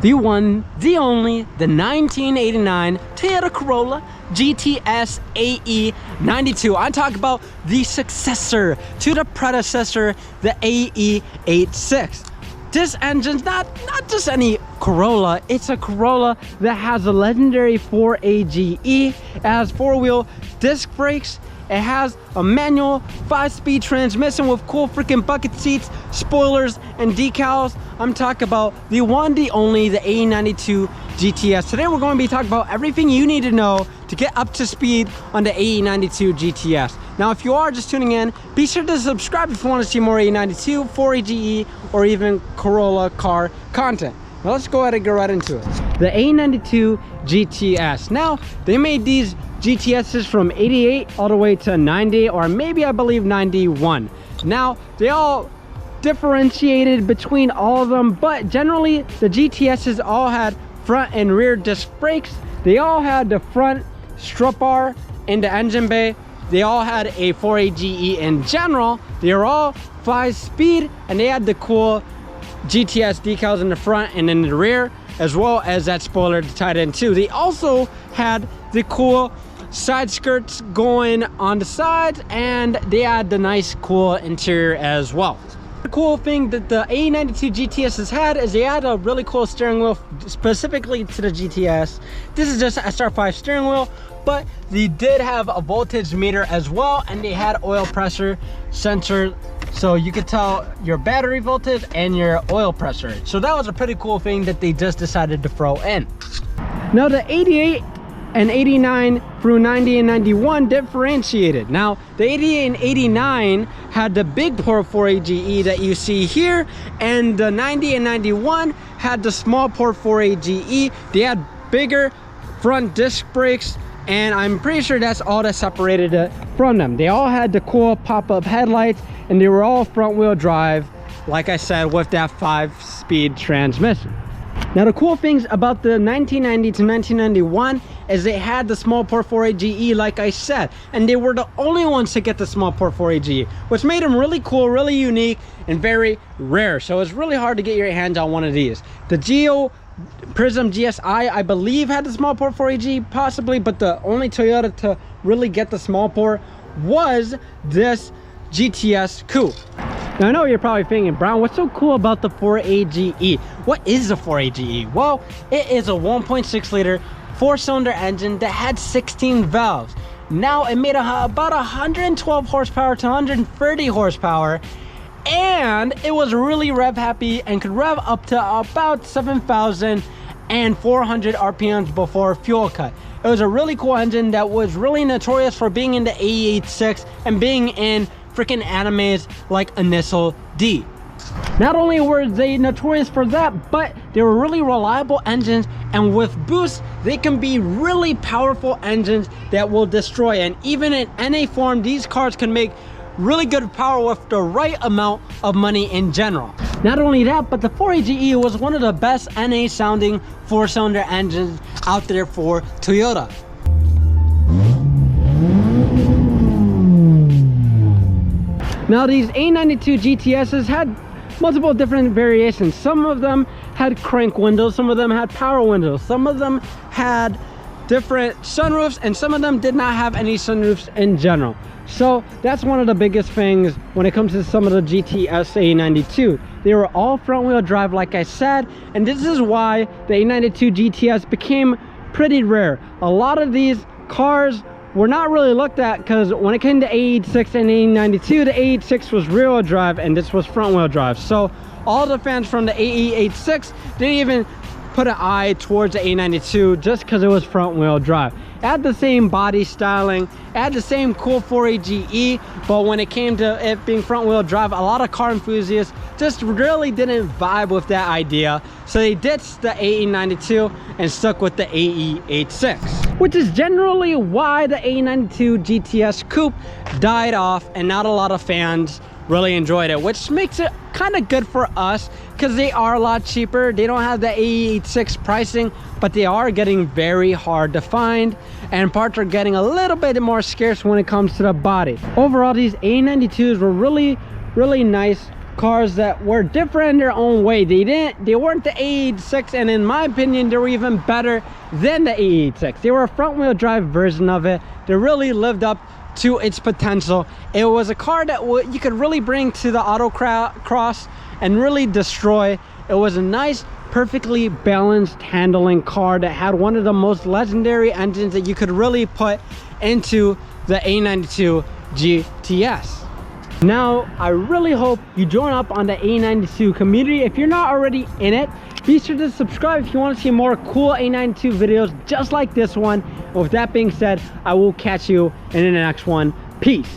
the one, the only, the 1989 Toyota Corolla GTS Ae92. I'm talking about the successor to the predecessor, the Ae86. This engine's not just any Corolla, it's a Corolla that has a legendary 4AGE. It has four-wheel disc brakes. It has a manual 5-speed transmission with cool freaking bucket seats, spoilers, and decals. I'm talking about the one, the only, the Ae92 GTS. Today we're going to be talking about everything you need to know to get up to speed on the Ae92 GTS. Now, if you are just tuning in, be sure to subscribe if you want to see more Ae92, 4AGE, or even Corolla car content. Now let's go ahead and get right into it. The Ae92 GTS. Now, they made these GTSs from 88 all the way to 90, or maybe I believe 91. Now, they all differentiated between all of them, but generally the GTSs all had front and rear disc brakes. They all had the front strut bar in the engine bay. They all had a 4AGE in general. They were all 5-speed, and they had the cool GTS decals in the front and in the rear, as well as that spoiler tied in too. They also had the cool side skirts going on the sides, and they had the nice cool interior as well. The cool thing that the Ae92 GTS has had is they had a really cool steering wheel specifically to the GTS. This is just a SR5 steering wheel, but they did have a voltage meter as well, and they had oil pressure sensor, so you could tell your battery voltage and your oil pressure. So that was a pretty cool thing that they just decided to throw in. Now the 88 and 89 through 90 and 91 differentiated. Now the 88 and 89 had the big port 4AGE that you see here, and the 90 and 91 had the small port 4AGE. They had bigger front disc brakes, and I'm pretty sure that's all that separated it from them. They all had the cool pop-up headlights, and they were all front wheel drive, like I said, with that 5-speed transmission. Now the cool things about the 1990 to 1991 is they had the small port 4AGE, like I said, and they were the only ones to get the small port 4AGE, which made them really cool, really unique, and very rare. So it's really hard to get your hands on one of these. The Geo Prism GSI, I believe, had the small port 4AGE possibly, but the only Toyota to really get the small port was this GTS coupe. Now I know you're probably thinking, Brown, what's so cool about the 4AGE? What is the 4AGE? Well, it is a 1.6 liter 4-cylinder engine that had 16 valves. Now it made about 112 horsepower to 130 horsepower, and it was really rev happy and could rev up to about 7,400 RPMs before fuel cut. It was a really cool engine that was really notorious for being in the Ae86 and being in freaking animes like Initial D. Not only were they notorious for that, but they were really reliable engines, and with boost they can be really powerful engines that will destroy. And even in NA form, these cars can make really good power with the right amount of money in general. Not only that, but the 4AGE was one of the best NA sounding 4-cylinder engines out there for Toyota. Now these Ae92 GTSs had multiple different variations. Some of them had crank windows, some of them had power windows, some of them had different sunroofs, and some of them did not have any sunroofs in general. So that's one of the biggest things when it comes to some of the GTS Ae92. They were all front wheel drive, like I said, and this is why the Ae92 GTS became pretty rare. A lot of these cars were not really looked at, because when it came to Ae86 and Ae92, the Ae86 was rear wheel drive and this was front wheel drive. So all the fans from the Ae86 didn't even put an eye towards the Ae92 just because it was front wheel drive. It had the same body styling, it had the same cool 4AGE, but when it came to it being front wheel drive, a lot of car enthusiasts just really didn't vibe with that idea. So they ditched the Ae92 and stuck with the Ae86, which is generally why the Ae92 GTS coupe died off and not a lot of fans really enjoyed it, which makes it kind of good for us because they are a lot cheaper. They don't have the Ae86 pricing, but they are getting very hard to find, and parts are getting a little bit more scarce when it comes to the body. Overall, these Ae92s were really nice cars that were different in their own way. They weren't the Ae86, and in my opinion they were even better than the Ae86. They were a front wheel drive version of it. They really lived up to its potential. It was a car that you could really bring to the autocross and really destroy. It was a nice, perfectly balanced handling car that had one of the most legendary engines that you could really put into the Ae92 GTS. Now, I really hope you join up on the Ae92 community. If you're not already in it, be sure to subscribe if you want to see more cool Ae92 videos just like this one. With that being said, I will catch you in the next one. Peace.